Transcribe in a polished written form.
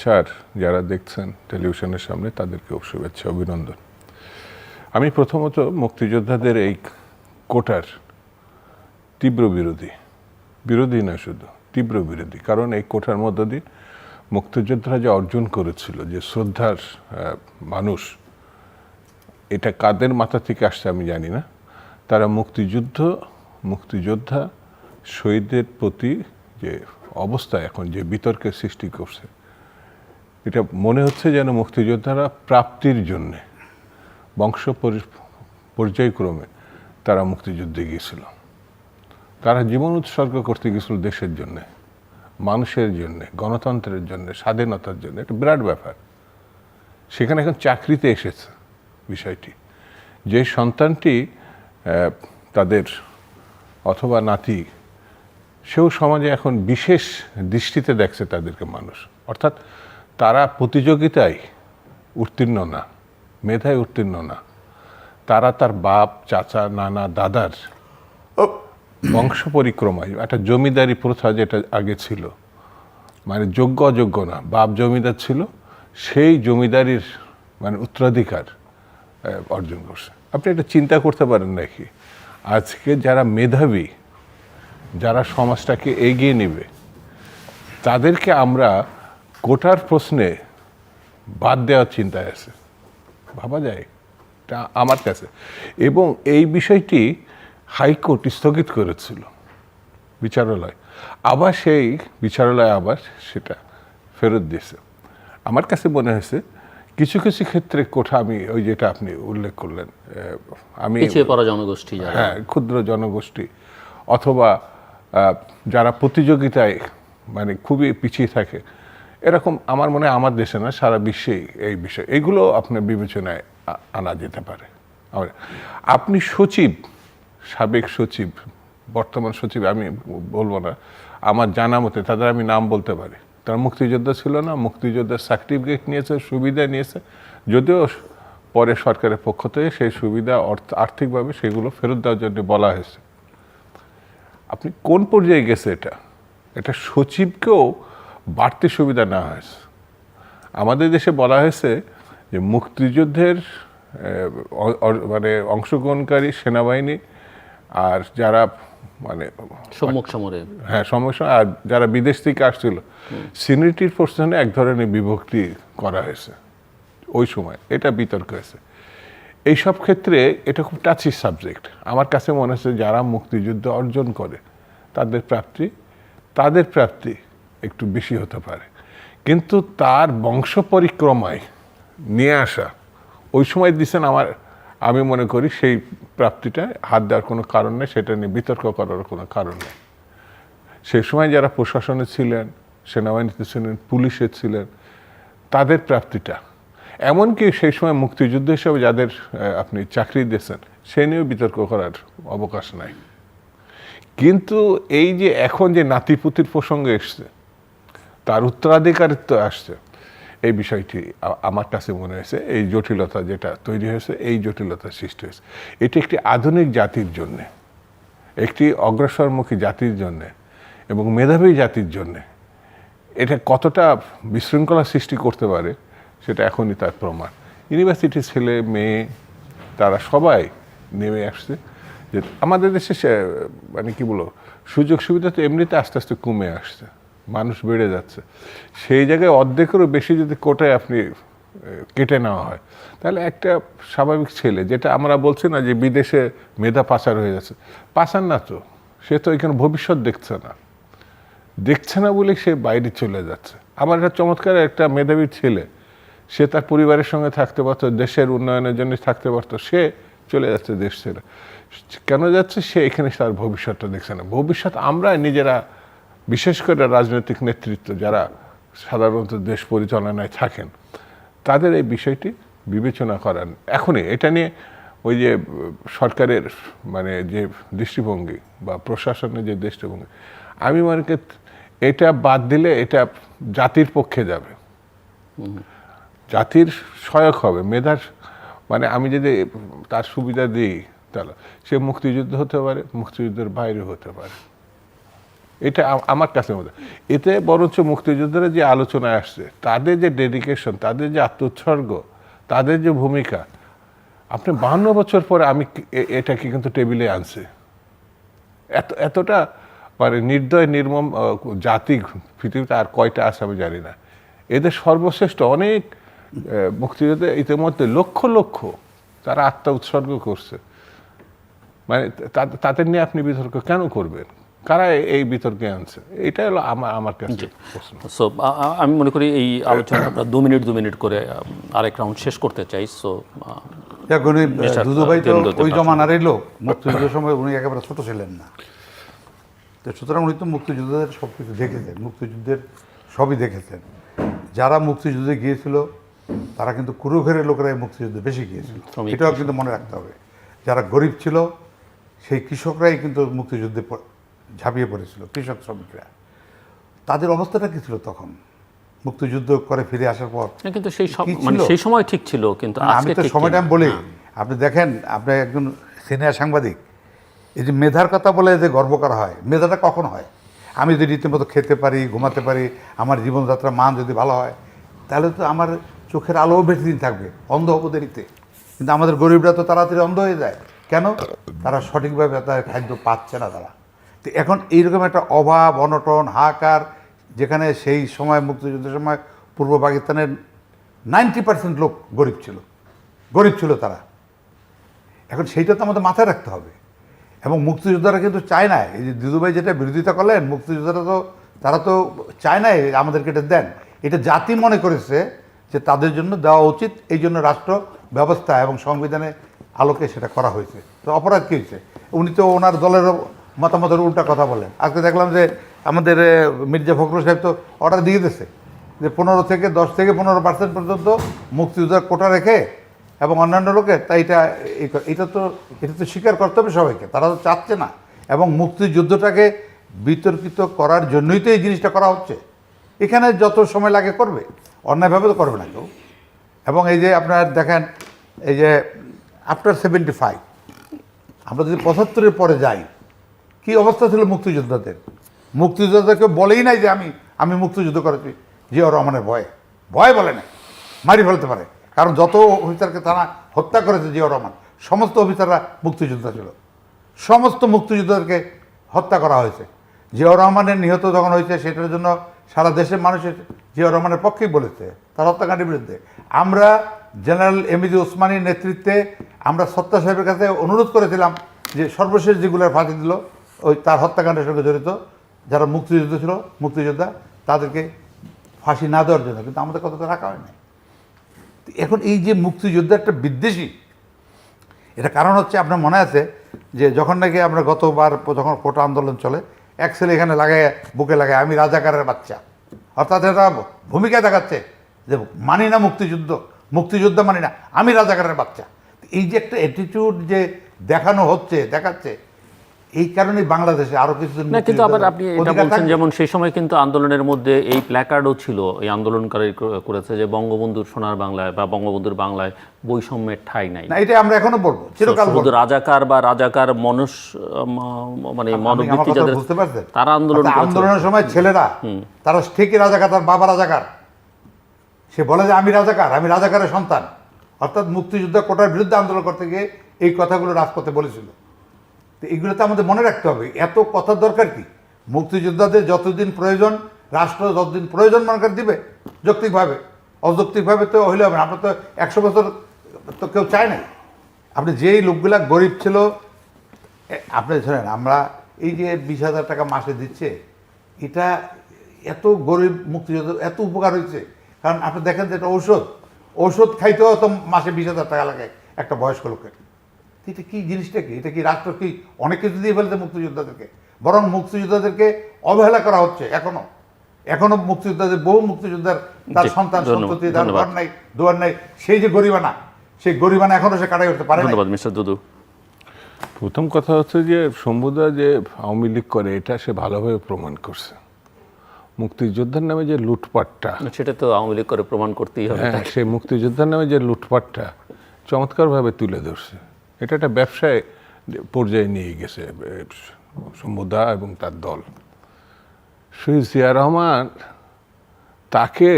Sir, যারা দেখছেন টেলিভিশনের সামনে তাদেরকেও শুভেচ্ছা, অভিনন্দন। আমি প্রথমত মুক্তিযোদ্ধাদের এই কোটার তীব্র বিরোধী না, শুধু তীব্র বিরোধী। কারণ এই কোটার মধ্য দিয়ে মুক্তিযোদ্ধারা যে অর্জন করেছিল, যে শ্রদ্ধার মানুষ, এটা কাদের মাথা থেকে আসছে আমি জানি না। তারা মুক্তিযোদ্ধা শহীদদের প্রতি যে অবস্থা এখন, যে বিতর্কের সৃষ্টি করছে, এটা মনে হচ্ছে যেন মুক্তিযোদ্ধারা প্রাপ্তির জন্যে বংশ পর্যায়ক্রমে তারা মুক্তিযুদ্ধে গিয়েছিল। তারা জীবন উৎসর্গ করতে গিয়েছিল দেশের জন্যে, মানুষের জন্যে, গণতন্ত্রের জন্যে, স্বাধীনতার জন্য। একটা বিরাট ব্যাপার। সেখানে এখন চাকরিতে এসেছে বিষয়টি। যে সন্তানটি তাদের অথবা নাতি, সেও সমাজে এখন বিশেষ দৃষ্টিতে দেখছে তাদেরকে মানুষ। অর্থাৎ তারা প্রতিযোগিতায় উত্তীর্ণ না, মেধায় উত্তীর্ণ না। তারা তার বাপ, চাচা, নানা, দাদার বংশ পরিক্রমায়, একটা জমিদারি প্রথা যেটা আগে ছিল, মানে যোগ্য অযোগ্য না, বাপ জমিদার ছিল, সেই জমিদারির মানে উত্তরাধিকার অর্জন করছে। আপনি এটা চিন্তা করতে পারেন নাকি? আজকে যারা মেধাবী, যারা সমাজটাকে এগিয়ে নেবে, তাদেরকে আমরা কোটার প্রশ্নে বাদ দেওয়ার চিন্তায় আছে। ভাবা যায় এটা আমার কাছে। এবং এই বিষয়টি হাইকোর্ট স্থগিত করেছিল বিচারালয়, আবার সেই বিচারালয় আবার সেটা ফেরত দিয়েছে। আমার কাছে মনে হয়েছে কিছু কিছু ক্ষেত্রে কোটা, আমি ওই যেটা আপনি উল্লেখ করলেন, আমি পিছিয়ে পড়া জনগোষ্ঠী, হ্যাঁ, ক্ষুদ্র জনগোষ্ঠী অথবা যারা প্রতিযোগিতায় মানে খুবই পিছিয়ে থাকে, এরকম আমার মনে হয় আমার দেশে না, সারা বিশ্বেই এই বিষয়, এগুলো আপনার বিবেচনায় আনা যেতে পারে। আপনি সচিব, সাবেক সচিব, বর্তমান সচিব আমি বলবো না, আমার জানা মতে তাদের আমি নাম বলতে পারি, তারা মুক্তিযোদ্ধা ছিল না, মুক্তিযোদ্ধার সার্টিফিকেট নিয়েছে, সুবিধা নিয়েছে, যদিও পরে সরকারের পক্ষ থেকে সেই সুবিধা আর্থিকভাবে সেগুলো ফেরত দেওয়ার জন্য বলা হয়েছে। আপনি কোন পর্যায়ে গেছে এটা সচিবকেও বাড়তি সুবিধা নেওয়া হয়েছে। আমাদের দেশে বলা হয়েছে যে মুক্তিযুদ্ধের মানে অংশগ্রহণকারী সেনাবাহিনী আর যারা মানে সম্মুখ সমরে, হ্যাঁ, সমস্যা, আর যারা বিদেশ থেকে আসছিল, সিনিয়রিটির প্রশ্নে এক ধরনের বিভক্তি করা হয়েছে ওই সময়। এটা বিতর্ক হয়েছে। এইসব ক্ষেত্রে এটা খুব টাচি সাবজেক্ট। আমার কাছে মনে হচ্ছে যারা মুক্তিযুদ্ধ অর্জন করে তাদের প্রাপ্তি একটু বেশি হতে পারে, কিন্তু তার বংশ পরিক্রমায় নিয়ে আসা ওই সময় দিচ্ছেন, আমি মনে করি সেই প্রাপ্তিটা হাত দেওয়ার কোনো কারণ নেই, সেটা নিয়ে বিতর্ক করার কোনো কারণ নেই। সেই সময় যারা প্রশাসনে ছিলেন, সেনাবাহিনীতে ছিলেন, পুলিশে ছিলেন, তাদের প্রাপ্তিটা, এমনকি সেই সময় মুক্তিযুদ্ধ হিসেবে যাদের আপনি চাকরি দিয়েছেন, সে নিয়েও বিতর্ক করার অবকাশ নাই। কিন্তু এই যে এখন যে নাতিপুতির প্রসঙ্গে এসছে, তার উত্তরাধিকারিত্ব আসছে, এই বিষয়টি আমার কাছে মনে হয়েছে এই জটিলতা যেটা তৈরি হয়েছে, এই জটিলতার সৃষ্টি হয়েছে। এটি একটি আধুনিক জাতির জন্যে, একটি অগ্রসরমুখী জাতির জন্যে এবং মেধাবী জাতির জন্যে এটা কতটা বিশৃঙ্খলা সৃষ্টি করতে পারে সেটা এখনই তার প্রমাণ। ইউনিভার্সিটির ছেলে মেয়ে তারা সবাই নেমে আসছে। যে আমাদের দেশে মানে কি বলবো, সুযোগ সুবিধা তো এমনিতে আস্তে আস্তে কমে আসছে, মানুষ বেড়ে যাচ্ছে। সেই জায়গায় অর্ধেকেরও বেশি যদি কোটায় আপনি কেটে নেওয়া হয়, তাহলে একটা স্বাভাবিক ছেলে, যেটা আমরা বলছি না যে বিদেশে মেধা পাচার হয়ে যাচ্ছে, পাচার না তো, সে তো এখানে ভবিষ্যৎ দেখছে না বলে সে বাইরে চলে যাচ্ছে। আমার একটা চমৎকার একটা মেধাবী ছেলে, সে তার পরিবারের সঙ্গে থাকতে পারতো, দেশের উন্নয়নের জন্য থাকতে পারতো, সে চলে যাচ্ছে দেশ ছেড়ে। কেন যাচ্ছে? সে এখানে তার ভবিষ্যৎটা দেখছে না। ভবিষ্যৎ আমরা নিজেরা, বিশেষ করে রাজনৈতিক নেতৃত্ব যারা সাধারণত দেশ পরিচালনায় থাকেন, তাদের এই বিষয়টি বিবেচনা করার এখনই। এটা নিয়ে ওই যে সরকারের মানে যে দৃষ্টিভঙ্গি বা প্রশাসনের যে দৃষ্টিভঙ্গি, আমি মনে করি এটা বাদ দিলে এটা জাতির পক্ষে যাবে, জাতির সহায়ক হবে। মেধার মানে আমি যদি তার সুবিধা দিই, তাহলে সে মুক্তিযুদ্ধ হতে পারে, মুক্তিযুদ্ধের বাইরে হতে পারে। এটা আমার কাছে মনে হয়। এতে বরঞ্চ মুক্তিযোদ্ধারা যে আলোচনায় আসছে, তাদের যে ডেডিকেশন, তাদের যে আত্মোৎসর্গ, তাদের যে ভূমিকা, আপনি 52 বছর পরে আমি এটাকে কিন্তু টেবিলে আনছে। এতটা মানে নির্দয় নির্মম জাতি পৃথিবীতে আর কয়টা আছে আমি জানি না। এদের সর্বশ্রেষ্ঠ অনেক মুক্তিযোদ্ধা ইতিমধ্যে লক্ষ লক্ষ তারা আত্মা উৎসর্গ করছে। মানে তাদের নিয়ে আপনি বিতর্ক কেন করবেন? কারা এই বিতর্কে আনছে? এটা হলো আমার কাছে প্রশ্ন। সো আমি মনে করি এই আলোচনা আমরা 2 মিনিট করে আরেক রাউন্ড শেষ করতে চাই। সো দুদুভাই তো ওই জমানারই লোক, মুক্তিযুদ্ধের সময় উনি একেবারে ছোট ছিলেন না, তো সুতরাং উনি তো মুক্তিযোদ্ধাদের সব কিছু দেখেছেন, মুক্তিযুদ্ধের সবই দেখেছেন। যারা মুক্তিযুদ্ধে গিয়েছিল তারা কিন্তু কুড়ো ঘরের লোকেরা মুক্তিযুদ্ধে বেশি গিয়েছিল, এটাও কিন্তু মনে রাখতে হবে। যারা গরিব ছিল সেই কৃষকরাই কিন্তু মুক্তিযুদ্ধে ঝাঁপিয়ে পড়েছিল, কৃষক শ্রমিকরা। তাদের অবস্থাটা কী ছিল তখন মুক্তিযুদ্ধ করে ফিরে আসার পর? কিন্তু সেই সময় ঠিক ছিল, কিন্তু আমি তো সময়টা আমি বলি, আপনি দেখেন, আপনি একজন সিনিয়র সাংবাদিক, এই যে মেধার কথা বলে যে গর্ব করা হয়, মেধাটা কখন হয়? আমি যদি রীতিমতো খেতে পারি, ঘুমাতে পারি, আমার জীবনযাত্রার মান যদি ভালো হয়, তাহলে তো আমার চোখের আলোও বেশি দিন থাকবে, অন্ধ হবো দেরিতে। কিন্তু আমাদের গরিবরা তো তাড়াতাড়ি অন্ধ হয়ে যায়। কেন? তারা সঠিকভাবে তার খাদ্য পাচ্ছে না তারা। তো এখন এইরকম একটা অভাব, অনটন, হাহাকার, যেখানে সেই সময় মুক্তিযুদ্ধের সময় পূর্ব পাকিস্তানের 90% লোক গরিব ছিল তারা। এখন সেইটা তো আমাদের মাথায় রাখতে হবে। এবং মুক্তিযোদ্ধারা কিন্তু চায় না, এই যে দিদুভাই যেটা বিরোধিতা করলেন, মুক্তিযোদ্ধারা তো তারা তো চায় না আমাদেরকে এটা দেন। এটা জাতি মনে করেছে যে তাদের জন্য দেওয়া উচিত, এই জন্য রাষ্ট্র ব্যবস্থা এবং সংবিধানে আলোকে সেটা করা হয়েছে। তো অপরাধ কী হয়েছে? উনি তো ওনার দলের মতামতের উল্টা কথা বলেন। আজকে দেখলাম যে আমাদের মির্জা ফখরুল সাহেব তো অর্ডার দিয়ে দিয়েছে যে 10 থেকে 15% পর্যন্ত মুক্তিযোদ্ধার কোটা রেখে এবং অন্যান্য লোকের, তাই এটা তো স্বীকার করতে হবে সবাইকে। তারা তো চাচ্ছে না, এবং মুক্তিযুদ্ধটাকে বিতর্কিত করার জন্যই তো এই জিনিসটা করা হচ্ছে। এখানে যত সময় লাগে করবে, অন্যায়ভাবে তো করবে না কেউ। এবং এই যে আপনার দেখেন, এই যে আফটার 75 আমরা যদি 75-এর পরে যাই, কি অবস্থা ছিল মুক্তিযোদ্ধাদেরকে বলেই নাই যে আমি মুক্তিযুদ্ধ করেছি। জিয়াউর রহমানের ভয় বলে নাই, মারি ফেলতে পারে। কারণ যত অফিসারকে তারা হত্যা করেছে জিয়াউর রহমান, সমস্ত অফিসাররা মুক্তিযোদ্ধা ছিল, সমস্ত মুক্তিযোদ্ধাদেরকে হত্যা করা হয়েছে। জিয়াউর রহমানের নিহত যখন হয়েছে, সেটার জন্য সারা দেশের মানুষের জিয়াউর রহমানের পক্ষেই বলেছে, তার হত্যাকাণ্ডের বিরুদ্ধে। আমরা জেনারেল এমএজি ওসমানীর নেতৃত্বে আমরা সত্তা সাহেবের কাছে অনুরোধ করেছিলাম যে সর্বশেষ যেগুলোর ফাঁসি দিল ওই তার হত্যাকাণ্ডের সঙ্গে জড়িত যারা মুক্তিযোদ্ধা তাদেরকে ফাঁসি না দেওয়ার জন্য, কিন্তু আমাদের কথা তো রাখা হয় না। এখন এই যে মুক্তিযোদ্ধা একটা বিদ্বেষী, এটা কারণ হচ্ছে, আপনার মনে আছে যে যখন নাকি আমরা গতবার যখন কোটা আন্দোলন চলে, এক ছেলে এখানে বুকে লাগায় আমি রাজাকারের বাচ্চা, অর্থাৎ এটা ভূমিকা দেখাচ্ছে যে মানি না মুক্তিযুদ্ধ মানি না, আমি রাজাকারের বাচ্চা। এই যে একটা অ্যাটিটিউড যে দেখাচ্ছে, এই কারণেই বাংলাদেশে আরো কিছু না। কিন্তু আবার আপনি এটা বলছেন, যেমন সেই সময় কিন্তু আন্দোলনের মধ্যে এই প্ল্যাকার্ডও ছিল, এই আন্দোলনকারী করেছে যে বঙ্গবন্ধুর সোনার বাংলায় বা বঙ্গবন্ধুর বাংলায় বৈষম্যের ঠাঁই নাই। না, এটা আমরা এখনো বলবো, চিরকাল বলবো। রাজাকার মানে মনোবৃত্তি যাদের, বুঝতে পারছেন, তারা আন্দোলনের সময় ছেলেরা তারা ঠিকই রাজাকার, তার বাবা রাজাকার, সে বলে যে আমি রাজাকারের সন্তান। অর্থাৎ মুক্তিযুদ্ধ কোটার বিরুদ্ধে আন্দোলন করতে গিয়ে এই কথাগুলো রাজপথে বলেছিল। তো এগুলো তো আমাদের মনে রাখতে হবে। এত কথার দরকার কি? মুক্তিযোদ্ধাদের যতদিন প্রয়োজন, রাষ্ট্র যতদিন প্রয়োজন মনে করে দিবে, যৌক্তিকভাবে। অযৌক্তিকভাবে তো হইলে হবে না। আমরা তো 100 বছর তো কেউ চায় না। আপনি যেই লোকগুলা গরিব ছিল, আপনি শোনেন, আমরা এই যে 20,000 টাকা মাসে দিচ্ছে, এটা এত গরিব মুক্তিযোদ্ধা এত উপকার হয়েছে। কারণ আপনি দেখেন যে এটা ঔষধ খাইতেও তো মাসে 20,000 টাকা লাগে একটা বয়স্ক লোকের। এটা কি জিনিসটা কি? এটা কি রাষ্ট্র কি অনেক কিছু দিয়ে ফেলছে মুক্তিযোদ্ধাদেরকে? বরং মুক্তিযোদ্ধাদেরকে অবহেলা করা হচ্ছে এখনো বহু মুক্তিযোদ্ধার তার সন্তান সন্ততি, তার ঘর নাই, দুয়ার নাই, সেই যে গরিবানা, সেই গরিবানা এখনো সে কাটাই উঠতে পারে না। ধন্যবাদ মিস্টার দুদু। প্রথম কথা হচ্ছে যে শম্ভুদা যে আওয়ামী লীগ করে, এটা সে ভালোভাবে প্রমাণ করছে। মুক্তিযোদ্ধার নামে যে লুটপাটটা, সেটা তো আওয়ামী লীগ করে প্রমাণ করতেই হবে। হ্যাঁ, সেই মুক্তিযোদ্ধার নামে যে লুটপাটটা চমৎকারভাবে তুলে ধরছে। এটা একটা ব্যবসায় পর্যায়ে নিয়ে গেছে শম্ভুদা এবং তার দল। শহীদ জিয়া রহমান তাকে